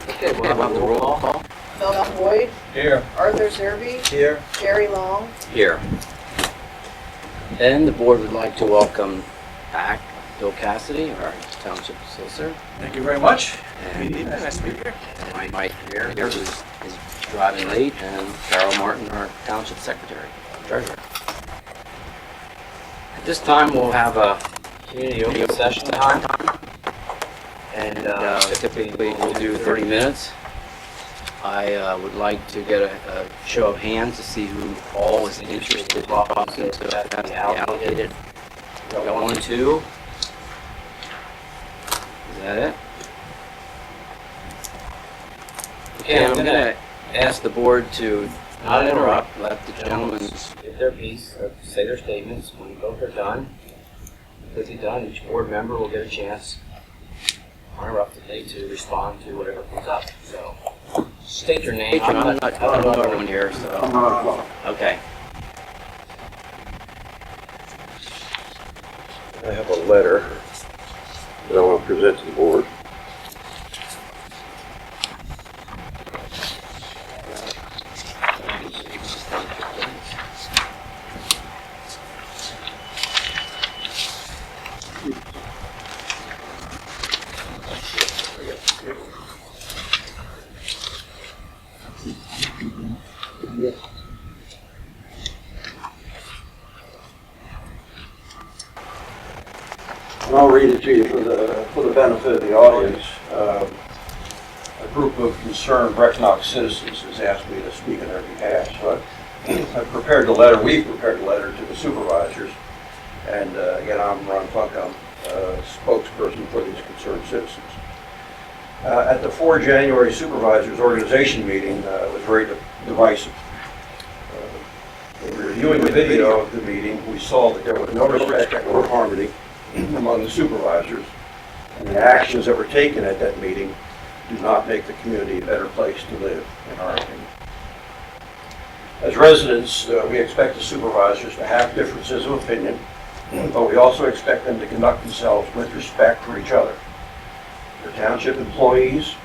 Okay, we'll have the roll call. Mel Boyd. Here. Art Zerbe. Here. Jerry Long. Here. And the board would like to welcome back Bill Cassidy, our township solicitor. Thank you very much. And Nice to be here. Mike here is driving late, and Carol Martin, our township secretary, treasurer. At this time, we'll have a community open session time. And typically we'll do 30 minutes. I would like to get a show of hands to see who all is interested in talking to that allocated. Got 1 and 2. Is that it? Okay, I'm going to ask the board to not interrupt, let the gentlemen give their piece, or say their statements. When both are done, completely done, each board member will get a chance uninterruptedly to respond to whatever comes up. So, state your name. I don't know everyone here, so. Okay. I have a letter that I want to present to the board. And I'll read it to you for the benefit of the audience. A group of concerned Brecknock citizens has asked me to speak on their behalf. So I've prepared the letter. We've prepared the letter to the supervisors. And again, I'm Ron Funk. I'm spokesperson for these concerned citizens. At the 4 January Supervisors Organization meeting, it was very divisive. In reviewing the video of the meeting, we saw that there was no respect or harmony among the supervisors, and the actions that were taken at that meeting do not make the community a better place to live, in our opinion. As residents, we expect the supervisors to have differences of opinion, but we also expect them to conduct themselves with respect for each other, their township employees,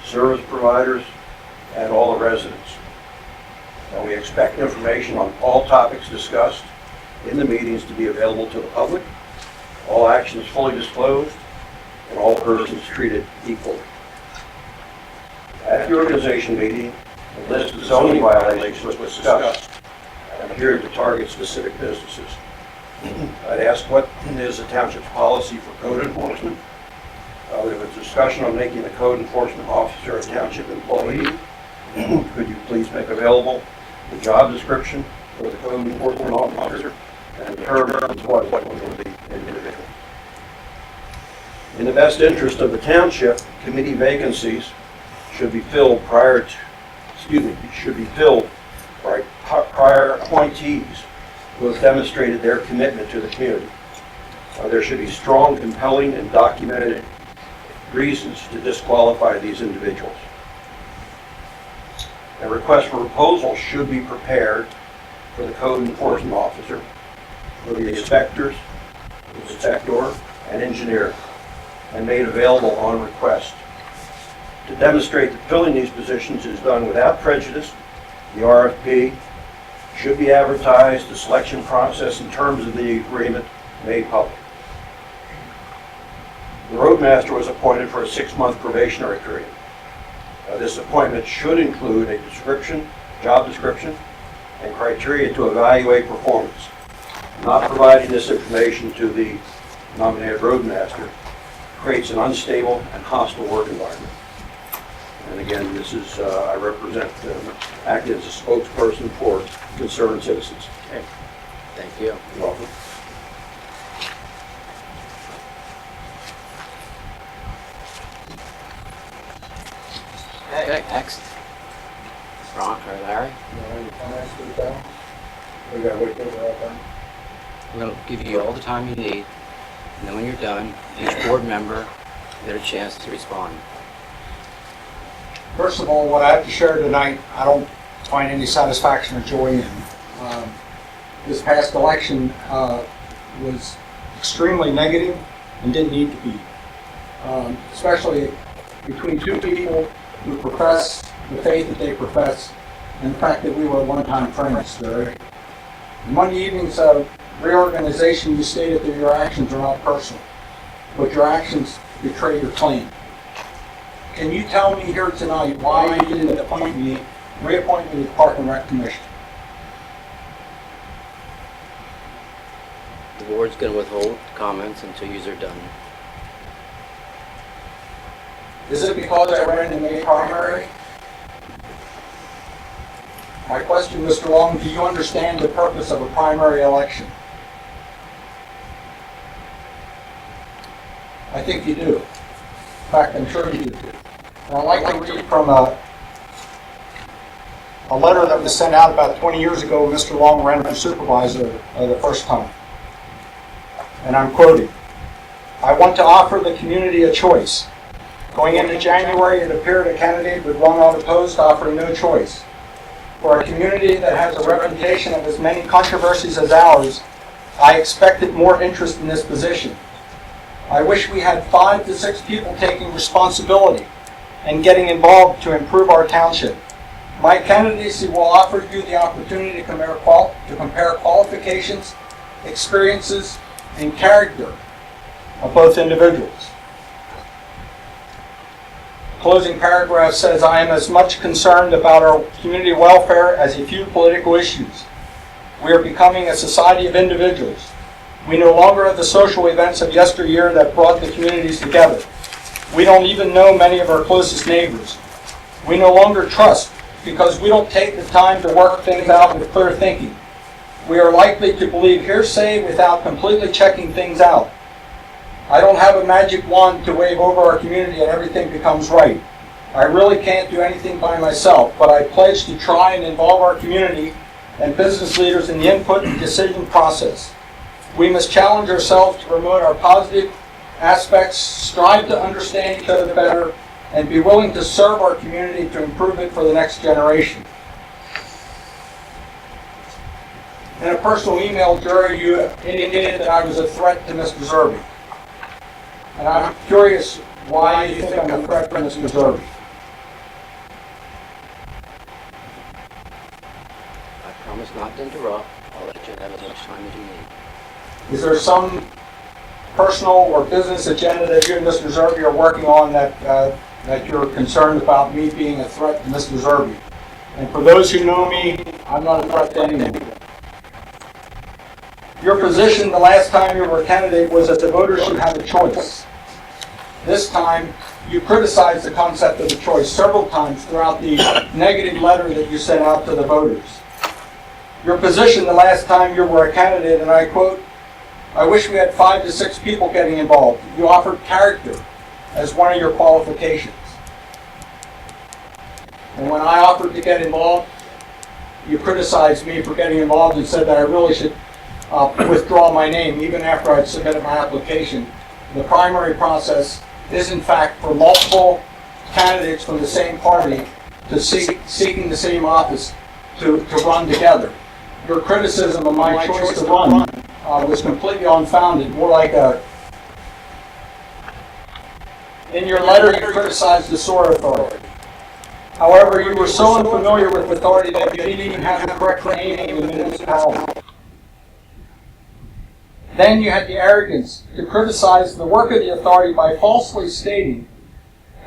service providers, and all the residents. And we expect information on all topics discussed in the meetings to be available to the public, all actions fully disclosed, and all persons treated equally. At the organization meeting, a list of zoning violations was discussed and appeared to target specific businesses. I'd ask what is the township's policy for code enforcement. There was discussion on making the code enforcement officer a township employee. Could you please make available the job description for the code enforcement officer and the terms what for the individual. In the best interest of the township, committee vacancies should be filled by prior appointees who have demonstrated their commitment to the community. There should be strong, compelling, and documented reasons to disqualify these individuals. A request for proposal should be prepared for the code enforcement officer, for the inspector, and engineer, and made available on request. To demonstrate that filling these positions is done without prejudice, the RFP should be advertised, the selection process and terms of the agreement made public. The roadmaster was appointed for a 6-month probationary period. This appointment should include a job description, and criteria to evaluate performance. Not providing this information to the nominated roadmaster creates an unstable and hostile work environment. And again, this is, I represent, acting as a spokesperson for concerned citizens. Okay. Thank you. You're welcome. Okay, next. Ron or Larry? We gotta wait till we're all done. We're going to give you all the time you need, and then when you're done, each board member get a chance to respond. First of all, what I have to share tonight, I don't find any satisfaction or joy in. This past election was extremely negative and didn't need to be. Especially between two people who profess the faith that they profess, and the fact that we were one-time friends, Jerry. In Monday evening's reorganization, you stated that your actions are not personal, but your actions betray your claim. Can you tell me here tonight why you didn't reappoint me to the Park and Rec Commission? The board's going to withhold comments until yous are done. Is it because I ran in the primary? My question, Mr. Long, do you understand the purpose of a primary election? I think you do. In fact, I'm sure you do. And I'd like to read from a letter that was sent out about 20 years ago when Mr. Long ran for supervisor the first time. And I'm quoting, "I want to offer the community a choice. Going into January, it appeared a candidate would run unopposed, offering no choice. For a community that has a reputation of as many controversies as ours, I expected more interest in this position. I wish we had 5 to 6 people taking responsibility and getting involved to improve our township. My candidacy will offer you the opportunity to compare qualifications, experiences, and character of both individuals." Closing paragraph says, "I am as much concerned about our community welfare as a few political issues. We are becoming a society of individuals. We no longer have the social events of yesteryear that brought the communities together. We don't even know many of our closest neighbors. We no longer trust because we don't take the time to work things out with clear thinking. We are likely to believe hearsay without completely checking things out. I don't have a magic wand to wave over our community and everything becomes right. I really can't do anything by myself, but I pledge to try and involve our community and business leaders in the input and decision process. We must challenge ourselves to promote our positive aspects, strive to understand each other better, and be willing to serve our community to improve it for the next generation." In a personal email, Jerry, you indicated that I was a threat to Mr. Zerbe. And I'm curious why you think I'm a threat to Mr. Zerbe. I promise not to interrupt. I'll let you have as much time as you need. Is there some personal or business agenda that you and Mr. Zerbe are working on that you're concerned about me being a threat to Mr. Zerbe? And for those who know me, I'm not a threat to anyone. Your position the last time you were a candidate was that the voters should have a choice. This time, you criticized the concept of the choice several times throughout the negative letter that you sent out to the voters. Your position the last time you were a candidate, and I quote, "I wish we had 5 to 6 people getting involved." You offered character as one of your qualifications. And when I offered to get involved, you criticized me for getting involved and said that I really should withdraw my name even after I'd submitted my application. The primary process is in fact for multiple candidates from the same party to seeking the same office to run together. Your criticism of my choice to run was completely unfounded, more like in your letter you criticized the SOAR authority. However, you were so unfamiliar with authority that you didn't even have the correct name in the municipality. Then you had the arrogance to criticize the work of the authority by falsely stating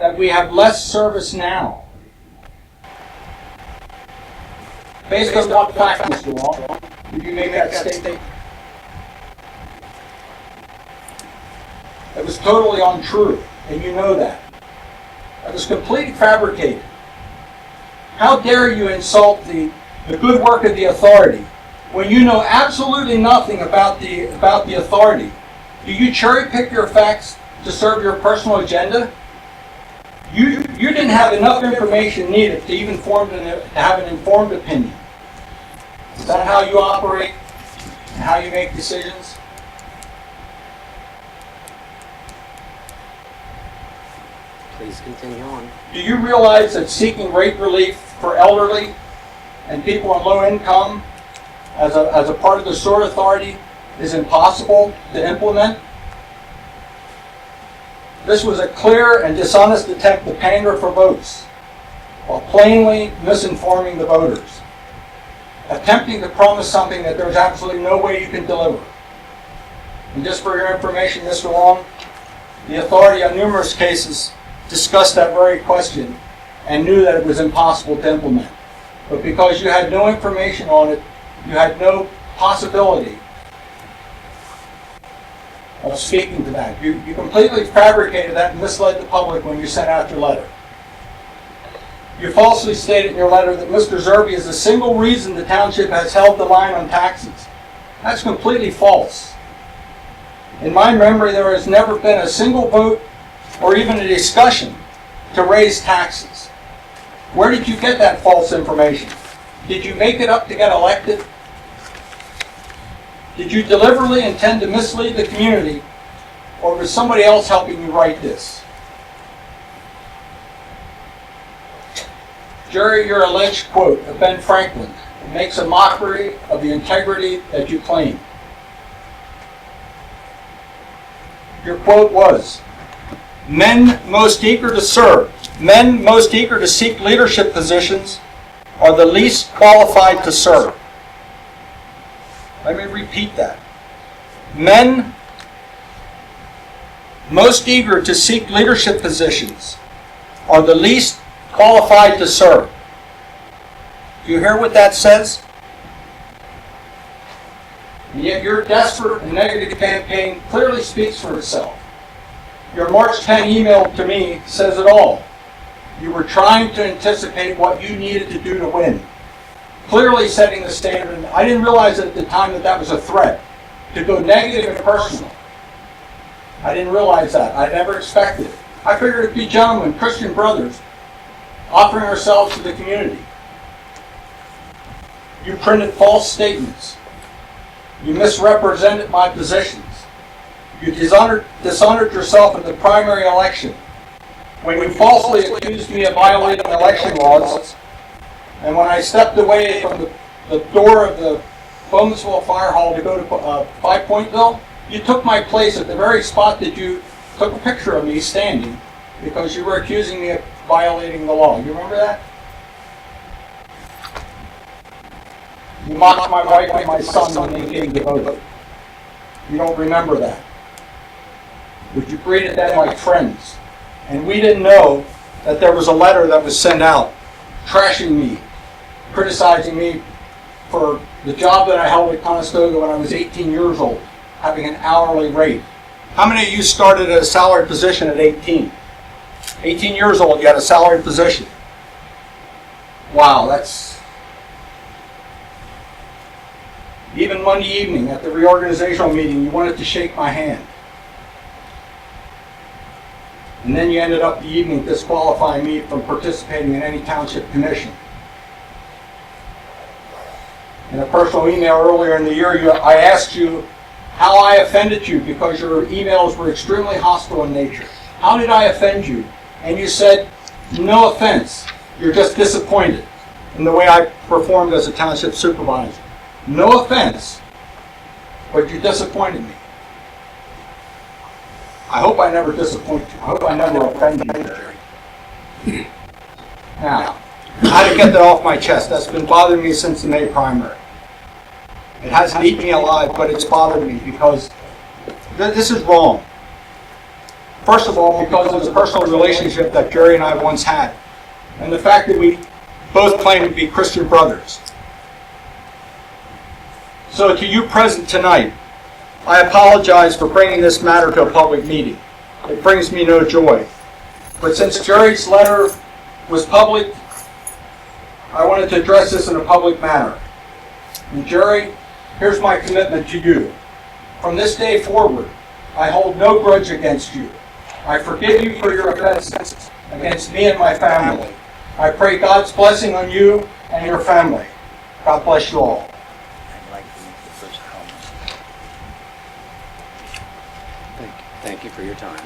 that we have less service now. Based on what fact, Mr. Long, did you make that statement? It was totally untrue, and you know that. It was completely fabricated. How dare you insult the good work of the authority when you know absolutely nothing about the authority? Do you cherry pick your facts to serve your personal agenda? You didn't have enough information needed to even have an informed opinion. Is that how you operate and how you make decisions? Please continue on. Do you realize that seeking rate relief for elderly and people on low income as a part of the SOAR authority is impossible to implement? This was a clear and dishonest attempt to pander for votes. while plainly misinforming the voters, attempting to promise something that there's absolutely no way you can deliver. And just for your information, Mr. Long, the authority on numerous cases discussed that very question and knew that it was impossible to implement. But because you had no information on it, you had no possibility of speaking to that. You completely fabricated that and misled the public when you sent out your letter. You falsely stated in your letter that Mr. Zerbe is the single reason the township has held the line on taxes. That's completely false. In my memory, there has never been a single vote or even a discussion to raise taxes. Where did you get that false information? Did you make it up to get elected? Did you deliberately intend to mislead the community, or was somebody else helping you write this? Jerry, your alleged quote of Ben Franklin makes a mockery of the integrity that you claim. Your quote was, "Men most eager to serve, men most eager to seek leadership positions are the least qualified to serve." Let me repeat that. Men most eager to seek leadership positions are the least qualified to serve. Do you hear what that says? And yet your desperate and negative campaign clearly speaks for itself. Your March 10 email to me says it all. You were trying to anticipate what you needed to do to win, clearly setting the standard. And I didn't realize at the time that that was a threat, to go negative and personal. I didn't realize that. I never expected it. I figured it'd be gentlemen, Christian brothers, offering ourselves to the community. You printed false statements. You misrepresented my positions. You dishonored yourself in the primary election when you falsely accused me of violating election laws. And when I stepped away from the door of the Bowmansville Fire Hall to go to Five Pointville, you took my place at the very spot that you took a picture of me standing because you were accusing me of violating the law. You remember that? You mocked my wife and my son when they came to vote. You don't remember that. But you greeted them like friends. And we didn't know that there was a letter that was sent out trashing me, criticizing me for the job that I held at Conestoga when I was 18 years old, having an hourly rate. How many of you started at a salaried position at 18? 18 years old, you had a salaried position. Wow, that's... Even Monday evening at the reorganizational meeting, you wanted to shake my hand. And then you ended up the evening disqualifying me from participating in any township commission. In a personal email earlier in the year, I asked you how I offended you because your emails were extremely hostile in nature. How did I offend you? And you said, no offense, you're just disappointed in the way I performed as a township supervisor. No offense, but you disappointed me. I hope I never disappoint you. I hope I never offend you, Jerry. Now, how to get that off my chest? That's been bothering me since the May primary. It hasn't eaten me alive, but it's bothered me because this is wrong. First of all, because of the personal relationship that Jerry and I once had, and the fact that we both claim to be Christian brothers. So to you present tonight, I apologize for bringing this matter to a public meeting. It brings me no joy. But since Jerry's letter was public, I wanted to address this in a public manner. And Jerry, here's my commitment to you. From this day forward, I hold no grudge against you. I forgive you for your offenses against me and my family. I pray God's blessing on you and your family. God bless you all. Thank you for your time.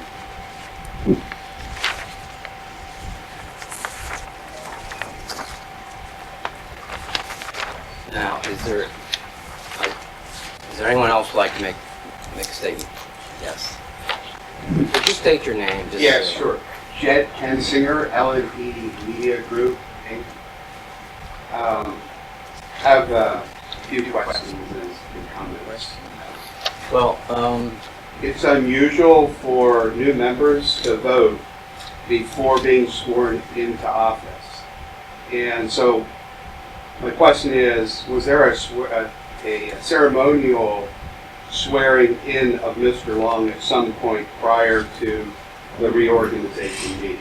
Now, is there anyone else who'd like to make a statement? Yes. Could you state your name? Yes, sure. Jed Kensinger, LNPD Media Group, have a few questions and comments. Well, It's unusual for new members to vote before being sworn into office. And so my question is, was there a ceremonial swearing in of Mr. Long at some point prior to the reorganization meeting?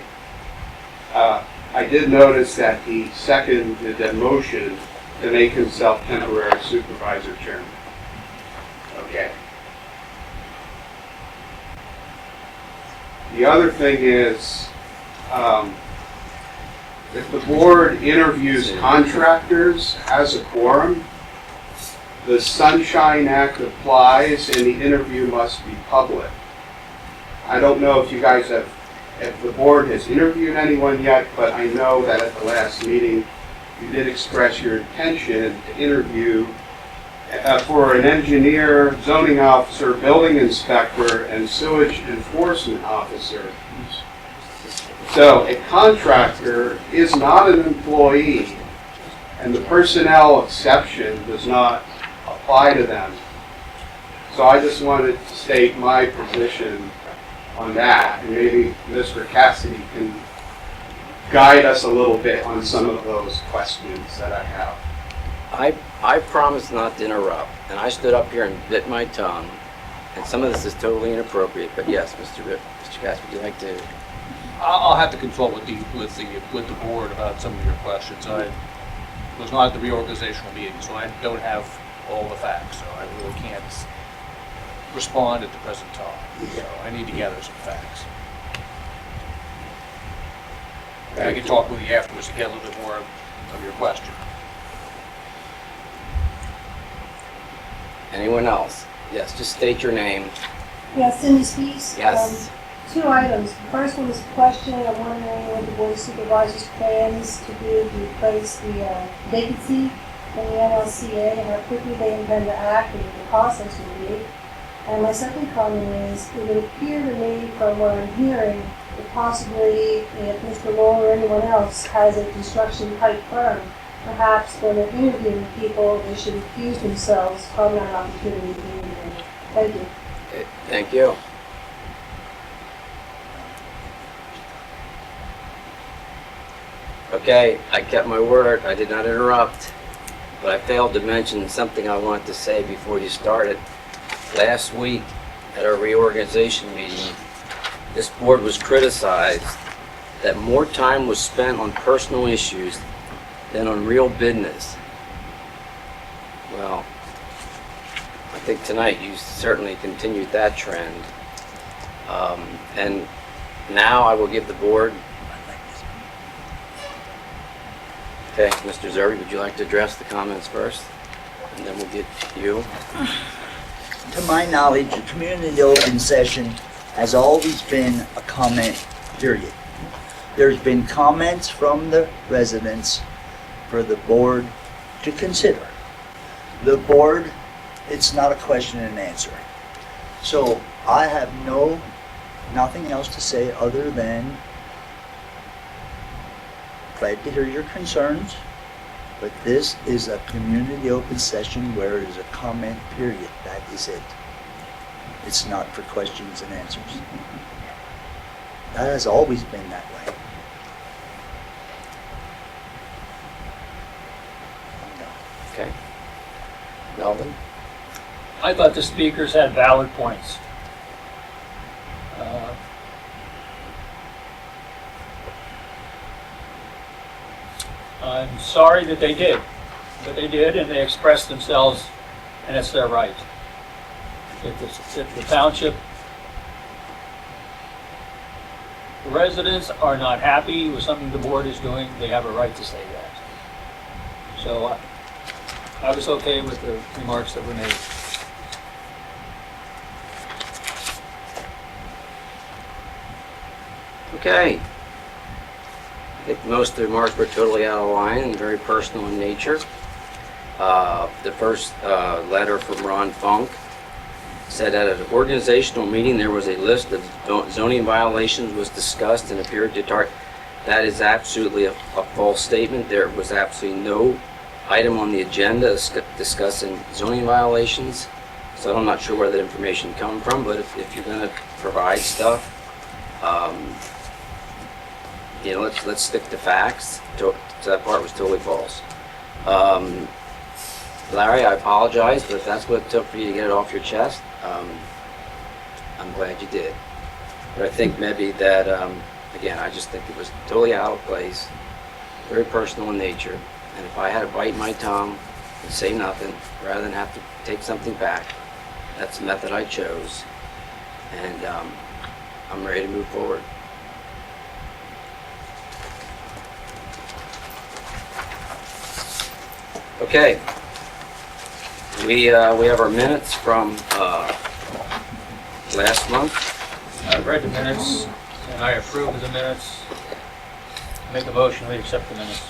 I did notice that he seconded the motion to make himself temporary supervisor chairman. Okay. The other thing is, if the board interviews contractors as a quorum, the Sunshine Act applies and the interview must be public. I don't know if you guys have, if the board has interviewed anyone yet, but I know that at the last meeting, you did express your intention to interview for an engineer, zoning officer, building inspector, and sewage enforcement officer. So a contractor is not an employee, and the personnel exception does not apply to them. So I just wanted to state my position on that, and maybe Mr. Cassidy can guide us a little bit on some of those questions that I have. I promised not to interrupt, and I stood up here and bit my tongue, and some of this is totally inappropriate, but yes, Mr. Cass, would you like to? I'll have to consult with the board about some of your questions. I was not at the reorganizational meeting, so I don't have all the facts, so I really can't respond at the present time. So I need to gather some facts. I can talk with you afterwards to get a little bit more of your question. Anyone else? Yes, just state your name. Yes, Cindy Speaks. Yes. 2 items. The first one is a question. I'm wondering what the Board of Supervisors plans to do to replace the vacancy in the NLCA, and how quickly they intend to act and what the process will be. And my second comment is, it would appear to me from what I'm hearing that possibly if Mr. Long or anyone else has a construction type firm, perhaps when they're interviewing people, they should accuse themselves from that opportunity to interview. Thank you. Okay, thank you. Okay, I kept my word. I did not interrupt, but I failed to mention something I wanted to say before you started. Last week at our reorganization meeting, this board was criticized that more time was spent on personal issues than on real business. Well, I think tonight you certainly continued that trend. And now I will give the board. Okay, Mr. Zerbe, would you like to address the comments first? And then we'll get to you. To my knowledge, the community open session has always been a comment period. There's been comments from the residents for the board to consider. The board, it's not a question and answer. So I have nothing else to say other than glad to hear your concerns, but this is a community open session where it is a comment period. That is it. It's not for questions and answers. That has always been that way. Okay. Melvin? I thought the speakers had valid points. I'm sorry that they did, and they expressed themselves, and it's their right. If the township residents are not happy with something the board is doing, they have a right to say that. So I was okay with the remarks that were made. Okay. I think most of the remarks were totally out of line and very personal in nature. The first letter from Ron Funk said at an organizational meeting there was a list of zoning violations was discussed and appeared to target. That is absolutely a false statement. There was absolutely no item on the agenda is discussing zoning violations. So I'm not sure where that information come from, but if you're gonna provide stuff, you know, let's stick to facts. So that part was totally false. Larry, I apologize, but if that's what it took for you to get it off your chest, I'm glad you did. But I think maybe that, again, I just think it was totally out of place, very personal in nature. And if I had to bite my tongue and say nothing, rather than have to take something back, that's the method I chose. And I'm ready to move forward. Okay. We have our minutes from last month. I read the minutes, and I approve of the minutes. Make a motion, we accept the minutes.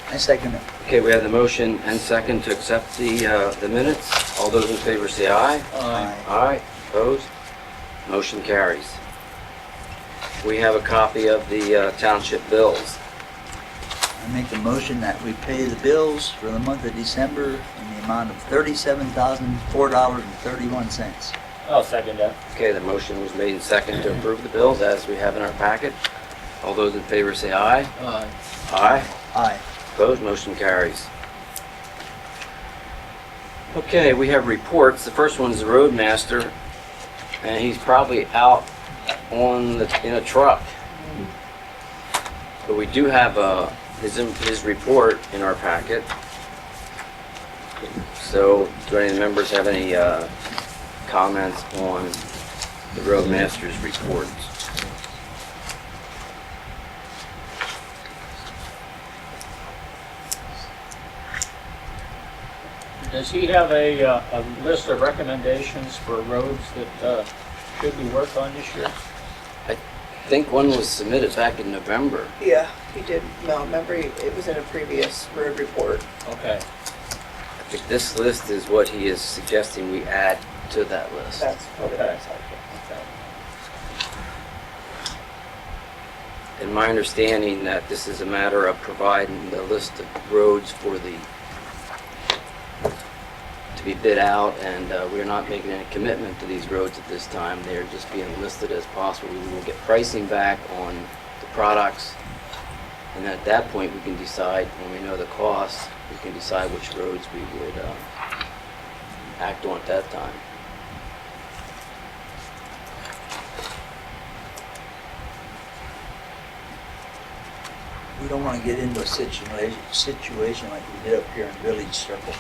I second it. Okay, we have the motion and second to accept the minutes. All those in favor say aye. Aye. Aye. Opposed? Motion carries. We have a copy of the township bills. I make a motion that we pay the bills for the month of December in the amount of $37,004.31. I'll second that. Okay, the motion was made and second to approve the bills as we have in our packet. All those in favor say aye. Aye. Aye. Aye. Opposed? Motion carries. Okay, we have reports. The first one is the roadmaster, and he's probably out in a truck. But we do have his report in our packet. So, do any of the members have any comments on the roadmaster's report? Does he have a list of recommendations for roads that should be worked on this year? I think one was submitted back in November. Yeah, he did. No, remember, it was in a previous road report. Okay. I think this list is what he is suggesting we add to that list. That's what it Okay. is. And my understanding that this is a matter of providing the list of roads for to be bid out, and we're not making any commitment to these roads at this time. They're just being listed as possible. We will get pricing back on the products, and at that point we can decide, when we know the cost, we can decide which roads we would act on at that time. We don't want to get into a situation like we did up here in Village Circle,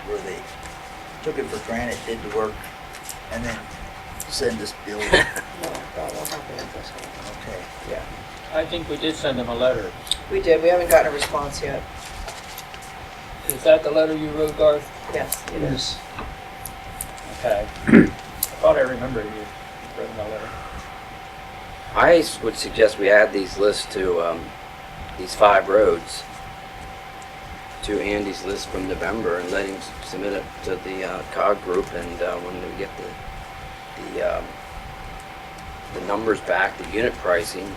where they took it for granted, did the work, and then send us bills. No, that won't happen at this one. Okay. Yeah. I think we did send him a letter. We did. We haven't gotten a response yet. Is that the letter you wrote, Garth? Yes, it is. Okay. I thought I remembered you writing a letter. I would suggest we add these lists to these 5 roads to Andy's list from November and let him submit it to the COG group, and when we get the numbers back, the unit pricing,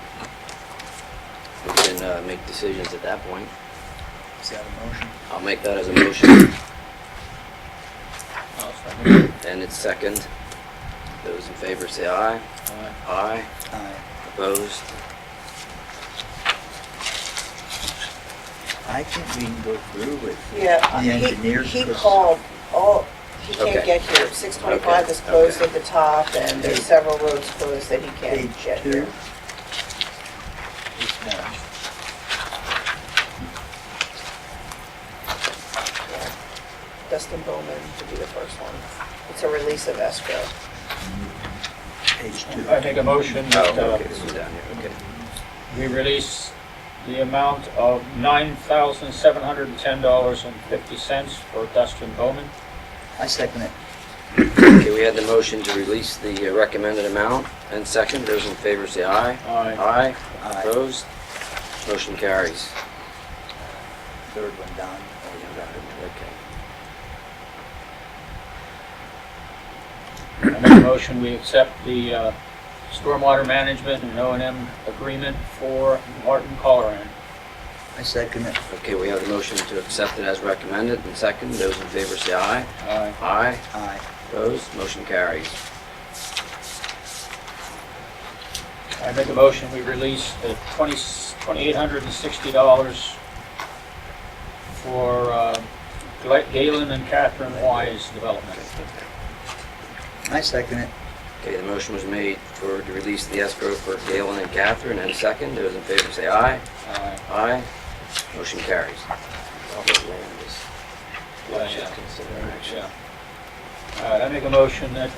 we can make decisions at that point. Is that a motion? I'll make that as a motion, I'll second it. and it's second. Those in favor say aye. Aye. Aye. Aye. Opposed? I think we can go through with Yeah, the engineers. he 'cause called, he can't Okay. get here. 625 Okay, is closed okay. at the top, and there's several roads closed that he can't Page get 2. here. It's done. Dustin Bowman would be the first one. It's a release of escrow. Page 2. I make a motion Oh, that okay, this is down here, okay. we release the amount of $9,710.50 for Dustin Bowman. I second it. Okay, we had the motion to release the recommended amount, and second. Those in favor say aye. Aye. Aye. Aye. Opposed? Motion carries. Third one down. Okay. I make a motion, we accept the stormwater management and O&M agreement for Martin Colleran. I second it. Okay, we have the motion to accept it as recommended and second. Those in favor say aye. Aye. Aye. Aye. Opposed? Motion carries. I make a motion, we release the $2,860 for Galen and Catherine Wise development. I second it. Okay, the motion was made to release the escrow for Galen and Catherine and second. Those in favor say aye. Aye. Aye. Motion carries. Robert Landis. Yeah. Consider action. Yeah. All right, I make a motion that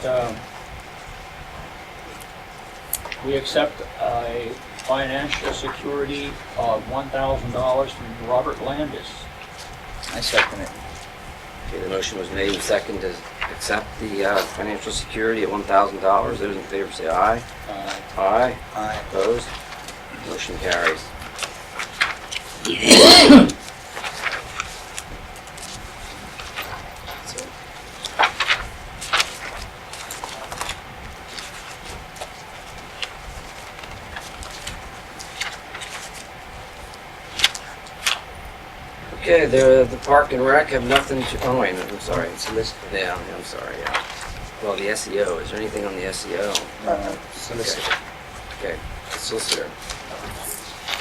we accept a financial security of $1,000 from Robert Landis. I second it. Okay, the motion was made and second to accept the financial security at $1,000. Those in favor say aye. Aye. Aye. Opposed? Motion carries. Okay, the Park and Rec have nothing to, oh wait, I'm sorry. It's listed. Yeah, I'm sorry, yeah. Well, the SEO, is there anything on the SEO? Solicitor. Okay, solicitor.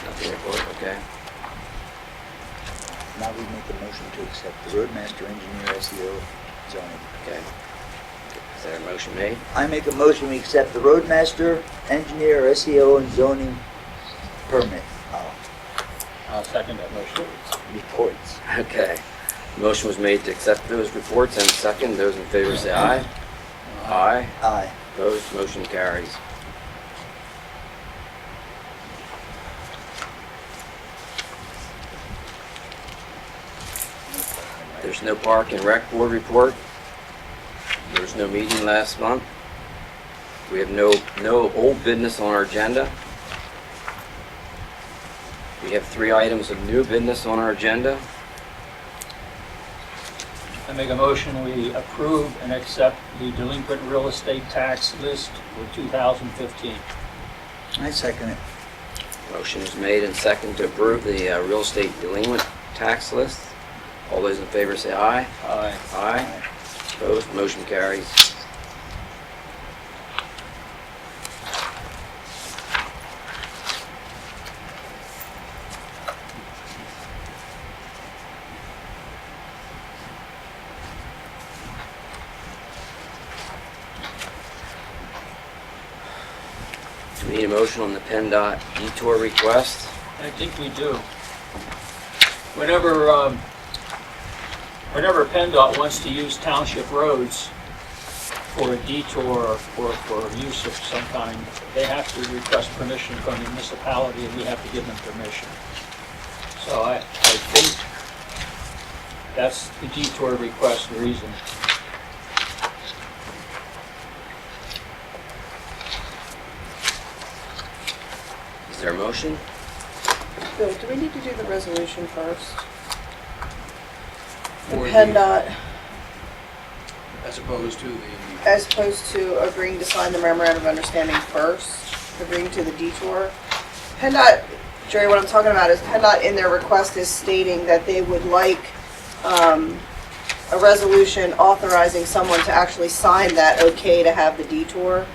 Nothing to report, okay. Now we make a motion to accept the roadmaster, engineer, SEO, zoning. Okay. Is there a motion made? I make a motion we accept the roadmaster, engineer, SEO, and zoning permit I'll second that motion. reports. Okay. Motion was made to accept those reports and second. Those in favor say aye. Aye. Aye. Opposed? Motion carries. There's no Park and Rec Board report. There was no meeting last month. We have no old business on our agenda. We have 3 items of new business on our agenda. I make a motion, we approve and accept the delinquent real estate tax list for 2015. I second it. Motion is made and second to approve the real estate delinquent tax list. All those in favor say aye. Aye. Aye. Opposed? Motion carries. Do we need a motion on the PennDOT detour request? I think we do. Whenever PennDOT wants to use township roads for a detour or for use of some kind, they have to request permission from the municipality, and we have to give them permission. So I think that's the detour request reason. Is there a motion? Bill, do we need to do the resolution first? The For the- PennDOT, As opposed to the, as opposed to agreeing to sign the memorandum of understanding first, agreeing to the detour. PennDOT, Jerry, what I'm talking about is PennDOT in their request is stating that they would like a resolution authorizing someone to actually sign that okay to have the detour.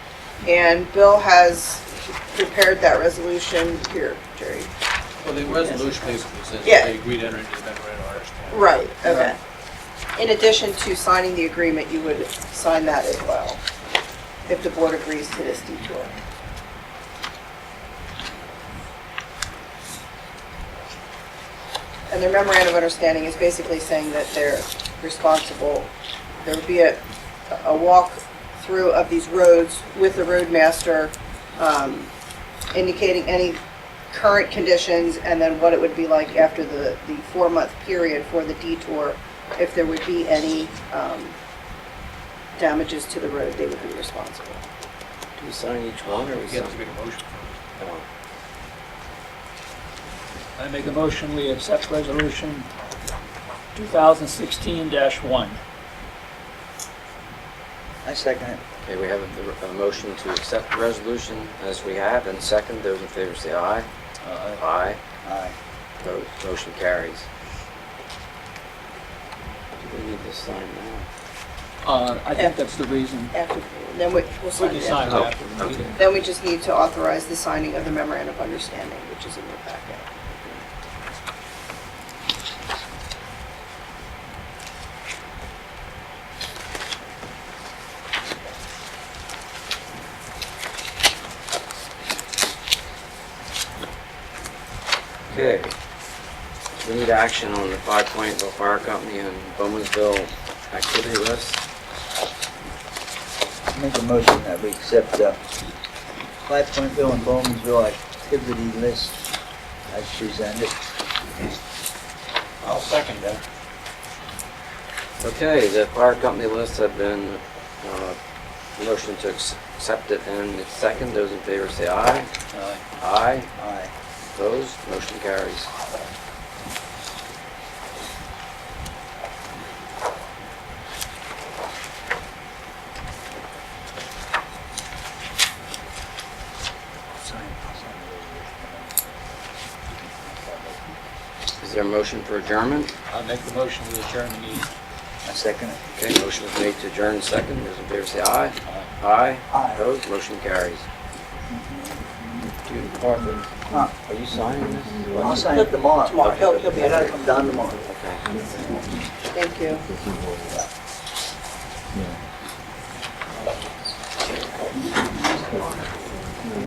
And Bill has prepared that resolution here, Jerry. well, the resolution basically says Yeah. they agreed to enter into the memorandum of understanding. Right, okay. In addition to signing the agreement, you would sign that as well, if the board agrees to this detour. And their memorandum of understanding is basically saying that they're responsible. There would be a walk through of these roads with the roadmaster, indicating any current conditions and then what it would be like after the 4-month period for the detour. If there would be any damages to the road, they would be responsible. Do we sign each one or we We sign? have to make a motion for Oh. I make a motion, we accept resolution 2016-1. I second it. Okay, we have a motion to accept the resolution as we have, and second, those in favor say aye. Aye. Aye. Opposed? Motion carries. Do we need to sign now? I think that's the reason. After, then we'll We sign it decide after. after the meeting. Then we just need to authorize the signing of the memorandum of understanding, which is in your packet. Okay. We need action on the 5 Pointville Fire Company and Bowmansville activity list. Make a motion that we accept the 5 Pointville and Bowmansville activity list as presented. I'll second that. Okay, the fire company lists have been, motion to accept it and it's second. Those in favor say aye. Aye. Aye. Opposed? Motion carries. Is there a motion for adjournment? I'll make the motion to adjourn the meeting. I second it. Okay, motion is made to adjourn second. Those in favor say aye. Aye. Aye. Aye. Opposed? Motion carries. Dude, Arthur, Huh. are you signing this? I'll sign it tomorrow. Tomorrow. He'll be I gotta come down tomorrow. Okay. Thank you.